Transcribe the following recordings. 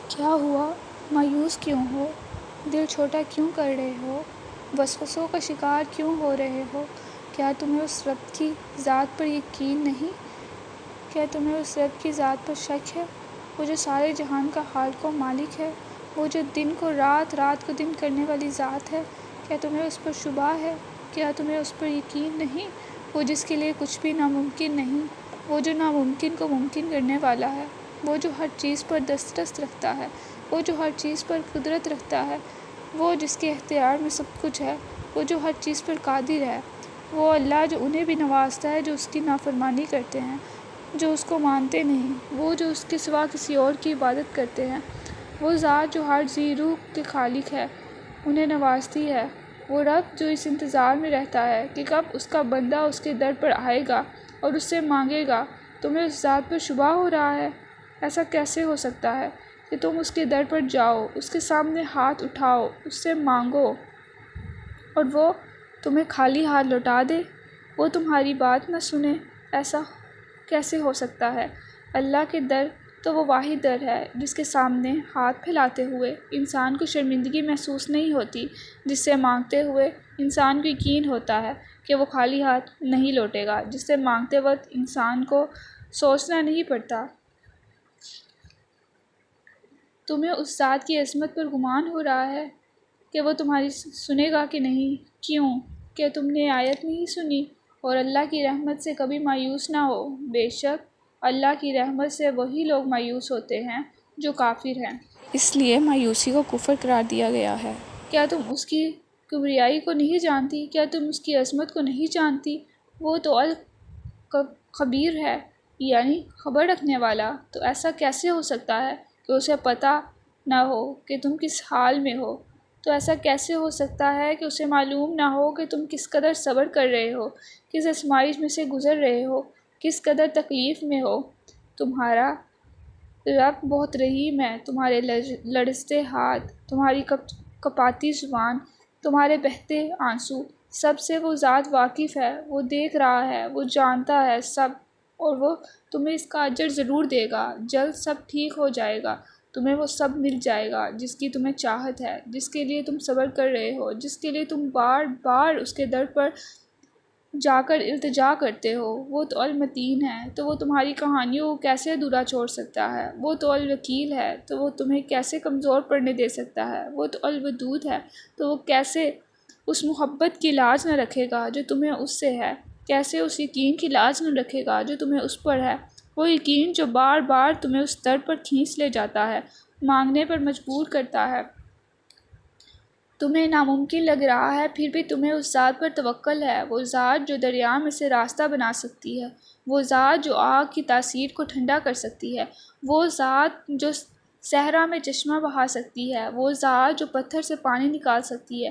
کیا ہوا؟ مایوس کیوں ہو؟ دل چھوٹا کیوں کر رہے ہو؟ وسوسوں کا شکار کیوں ہو رہے ہو؟ کیا تمہیں اس رب کی ذات پر یقین نہیں؟ کیا تمہیں اس رب کی ذات پر شک ہے؟ وہ جو سارے جہان کا خالق و مالک ہے، وہ جو دن کو رات، رات کو دن کرنے والی ذات ہے، کیا تمہیں اس پر شبہ ہے؟ کیا تمہیں اس پر یقین نہیں؟ وہ جس کے لیے کچھ بھی ناممکن نہیں، وہ جو ناممکن کو ممکن کرنے والا ہے، وہ جو ہر چیز پر دسترس رکھتا ہے، وہ جو ہر چیز پر قدرت رکھتا ہے، وہ جس کے اختیار میں سب کچھ ہے، وہ جو ہر چیز پر قادر ہے، وہ اللہ جو انہیں بھی نوازتا ہے جو اس کی نافرمانی کرتے ہیں، جو اس کو مانتے نہیں، وہ جو اس کے سوا کسی اور کی عبادت کرتے ہیں، وہ ذات جو ہر ذی روح کے خالق ہے، انہیں نوازتی ہے، وہ رب جو اس انتظار میں رہتا ہے کہ کب اس کا بندہ اس کے در پر آئے گا اور اس سے مانگے گا۔ تمہیں اس ذات پر شبہ ہو رہا ہے؟ ایسا کیسے ہو سکتا ہے کہ تم اس کے در پر جاؤ، اس کے سامنے ہاتھ اٹھاؤ، اس سے مانگو اور وہ تمہیں خالی ہاتھ لوٹا دے؟ وہ تمہاری بات نہ سنے؟ ایسا کیسے ہو سکتا ہے؟ اللہ کے در تو وہ واحد در ہے جس کے سامنے ہاتھ پھیلاتے ہوئے انسان کو شرمندگی محسوس نہیں ہوتی، جس سے مانگتے ہوئے انسان کو یقین ہوتا ہے کہ وہ خالی ہاتھ نہیں لوٹے گا، جس سے مانگتے وقت انسان کو سوچنا نہیں پڑتا۔ تمہیں اس ذات کی عظمت پر گمان ہو رہا ہے کہ وہ تمہاری سنے گا کہ نہیں؟ کیوں؟ کیا تم نے آیت نہیں سنی؟ اور اللہ کی رحمت سے کبھی مایوس نہ ہو، بے شک اللہ کی رحمت سے وہی لوگ مایوس ہوتے ہیں جو کافر ہیں۔ اس لیے مایوسی کو کفر قرار دیا گیا ہے۔ کیا تم اس کی کبریائی کو نہیں جانتی؟ کیا تم اس کی عظمت کو نہیں جانتی؟ وہ تو الخبیر ہے، یعنی خبر رکھنے والا۔ تو ایسا کیسے ہو سکتا ہے کہ اسے پتہ نہ ہو کہ تم کس حال میں ہو؟ تو ایسا کیسے ہو سکتا ہے کہ اسے معلوم نہ ہو کہ تم کس قدر صبر کر رہے ہو، کس آزمائش میں سے گزر رہے ہو، کس قدر تکلیف میں ہو؟ تمہارا رب بہت رحیم ہے۔ تمہارے لرزتے ہاتھ، تمہاری کپاتی زبان، تمہارے بہتے آنسو، سب سے وہ ذات واقف ہے۔ وہ دیکھ رہا ہے، وہ جانتا ہے سب، اور وہ تمہیں اس کا اجر ضرور دے گا۔ جلد سب ٹھیک ہو جائے گا، تمہیں وہ سب مل جائے گا جس کی تمہیں چاہت ہے، جس کے لیے تم صبر کر رہے ہو، جس کے لیے تم بار بار اس کے در پر جا کر التجا کرتے ہو۔ وہ تو المتین ہے، تو وہ تمہاری کہانیوں کو کیسے ادھورا چھوڑ سکتا ہے؟ وہ تو الوکیل ہے، تو وہ تمہیں کیسے کمزور پڑنے دے سکتا ہے؟ وہ تو الودود ہے، تو وہ کیسے اس محبت کی لاج نہ رکھے گا جو تمہیں اس سے ہے؟ کیسے اس یقین کی لاج نہ رکھے گا جو تمہیں اس پر ہے؟ وہ یقین جو بار بار تمہیں اس در پر کھینچ لے جاتا ہے، مانگنے پر مجبور کرتا ہے۔ تمہیں ناممکن لگ رہا ہے، پھر بھی تمہیں اس ذات پر توکل ہے، وہ ذات جو دریا میں سے راستہ بنا سکتی ہے، وہ ذات جو آگ کی تاثیر کو ٹھنڈا کر سکتی ہے، وہ ذات جو صحرا میں چشمہ بہا سکتی ہے، وہ ذات جو پتھر سے پانی نکال سکتی ہے۔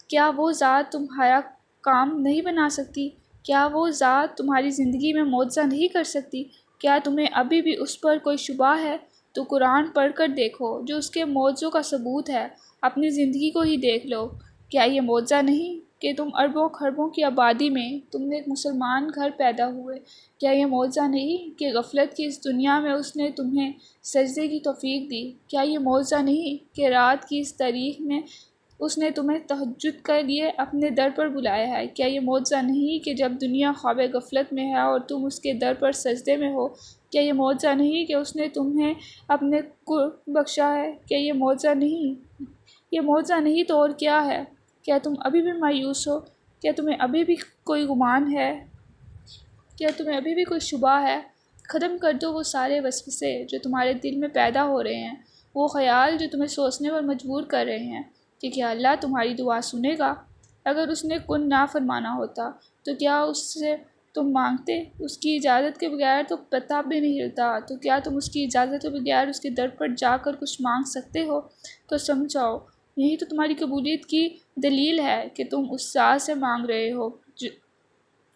کیا وہ ذات تمہارا کام نہیں بنا سکتی؟ کیا وہ ذات تمہاری زندگی میں معجزہ نہیں کر سکتی؟ کیا تمہیں ابھی بھی اس پر کوئی شبہ ہے؟ تو قرآن پڑھ کر دیکھو جو اس کے معجزوں کا ثبوت ہے۔ اپنی زندگی کو ہی دیکھ لو۔ کیا یہ معجزہ نہیں کہ تم اربوں خربوں کی آبادی میں تم نے ایک مسلمان گھر پیدا ہوئے؟ کیا یہ معجزہ نہیں کہ غفلت کی اس دنیا میں اس نے تمہیں سجدے کی توفیق دی؟ کیا یہ معجزہ نہیں کہ رات کی اس تاریک میں اس نے تمہیں تہجد کے لیے اپنے در پر بلایا ہے؟ کیا یہ معجزہ نہیں کہ جب دنیا خواب غفلت میں ہے اور تم اس کے در پر سجدے میں ہو؟ کیا یہ معجزہ نہیں کہ اس نے تمہیں اپنے قرب بخشا ہے؟ کیا یہ معجزہ نہیں؟ یہ معجزہ نہیں تو اور کیا ہے؟ کیا تم ابھی بھی مایوس ہو؟ کیا تمہیں ابھی بھی کوئی گمان ہے؟ کیا تمہیں ابھی بھی کوئی شبہ ہے؟ ختم کر دو وہ سارے وسوسے جو تمہارے دل میں پیدا ہو رہے ہیں، وہ خیال جو تمہیں سوچنے پر مجبور کر رہے ہیں کہ کیا اللہ تمہاری دعا سنے گا؟ اگر اس نے کن نہ فرمانا ہوتا تو کیا اس سے تم مانگتے؟ اس کی اجازت کے بغیر تو پتہ بھی نہیں ہلتا، تو کیا تم اس کی اجازت کے بغیر اس کے در پر جا کر کچھ مانگ سکتے ہو؟ تو سمجھاؤ، یہی تو تمہاری قبولیت کی دلیل ہے کہ تم اس ذات سے مانگ رہے ہو۔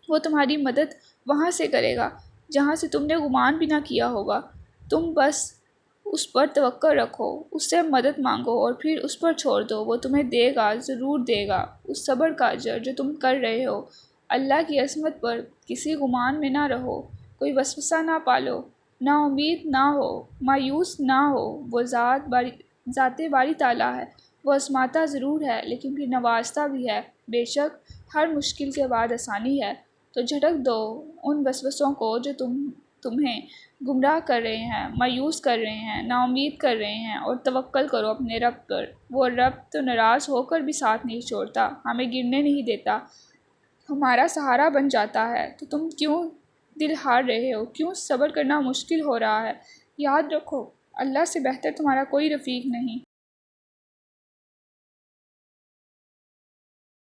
وہ تمہاری مدد وہاں سے کرے گا جہاں سے تم نے گمان بھی نہ کیا ہوگا۔ تم بس اس پر توکل رکھو، اس سے مدد مانگو اور پھر اس پر چھوڑ دو۔ وہ تمہیں دے گا، ضرور دے گا، اس صبر کا اجر جو تم کر رہے ہو۔ اللہ کی عظمت پر کسی گمان میں نہ رہو، کوئی وسوسہ نہ پالو، نا امید نہ ہو، مایوس نہ ہو۔ وہ ذات باری تعالیٰ ہے، وہ آزماتا ضرور ہے لیکن پھر نوازتا بھی ہے۔ بے شک ہر مشکل کے بعد آسانی ہے، تو جھٹک دو ان وسوسوں کو جو تمہیں گمراہ کر رہے ہیں، مایوس کر رہے ہیں، نا امید کر رہے ہیں، اور توکل کرو اپنے رب پر۔ وہ رب تو ناراض ہو کر بھی ساتھ نہیں چھوڑتا، ہمیں گرنے نہیں دیتا، ہمارا سہارا بن جاتا ہے۔ تو تم کیوں دل ہار رہے ہو؟ کیوں صبر کرنا مشکل ہو رہا ہے؟ یاد رکھو اللہ سے بہتر تمہارا کوئی رفیق نہیں۔